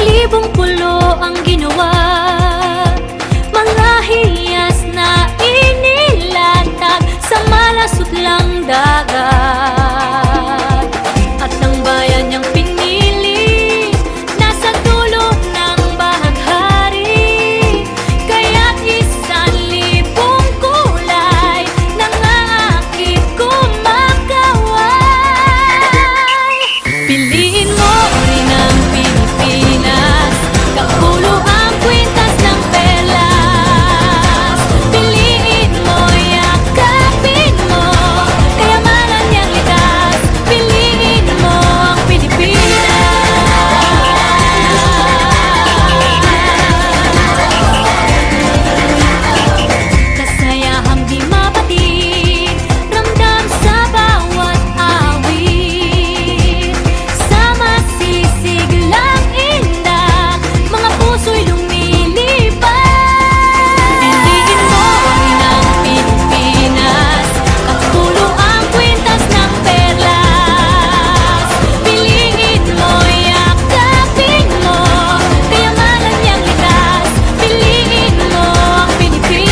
libong pulo ang ginawa, mga hiyas na inilatag sa malasutlang dagat. At ang bayan niyang pinili nasa dulo ng bahaghari, kaya't 1,000 kulay nangangakit kumakaway. Piliin mo rin ang Pilipinas, kapulo ang kwintas ng perlas. Piliin mo, yakapin mo, kayamanan niyang likas. Piliin mo ang Pilipinas. Kasayahang di mapati, ramdam sa bawat awit. Sa masisiglang inda, mga puso'y lumilipad. Piliin mo rin ang Pilipinas, kapulo ang kwintas ng perlas. Piliin mo, yakapin mo, kayamanan niyang likas. Piliin mo ang Pilipinas.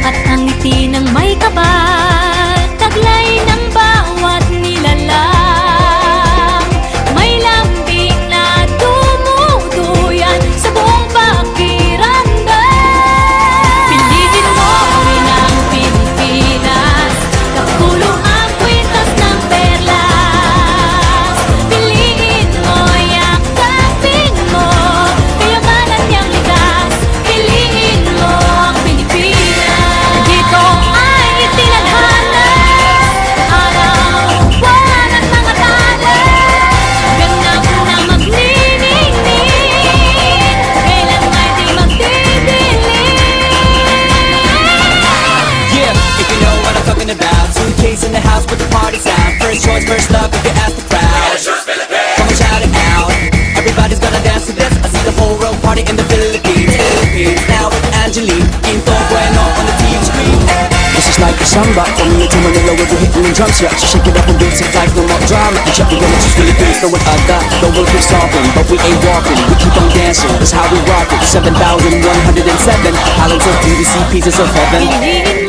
At ang ngiti ng may kapal, taglay ng bawat nilalang. May lambing na dumuduyan sa buong pakiramdam. Piliin mo rin ang Pilipinas, kapulo ang kwintas ng perlas. Piliin mo, yakapin mo, kayamanan niyang likas. Piliin mo ang Pilipinas. Dito ay itinadhana, araw-buwan at mga tala, ganap na magniningning, kailan may di magdidilim. Yeah, if you know what I'm talking about. Suitcase in the house, but the party's out. First choice, first love, if you ask the crowd. Come and shout it out. Everybody's gonna dance to this. I see the whole world party in the Philippines. Now with Angelique, Quinto Bueno on the TV screen. This is like a samba, coming into Manila with the hitting and drums. Yeah, so shake it up and basic like no more drama. And check it out, it's Philippines, throw it out that. Though we'll keep stopping, but we ain't walking. We keep on dancing, that's how we rock it. 7,107 islands of beauty, see pieces of heaven. Piliin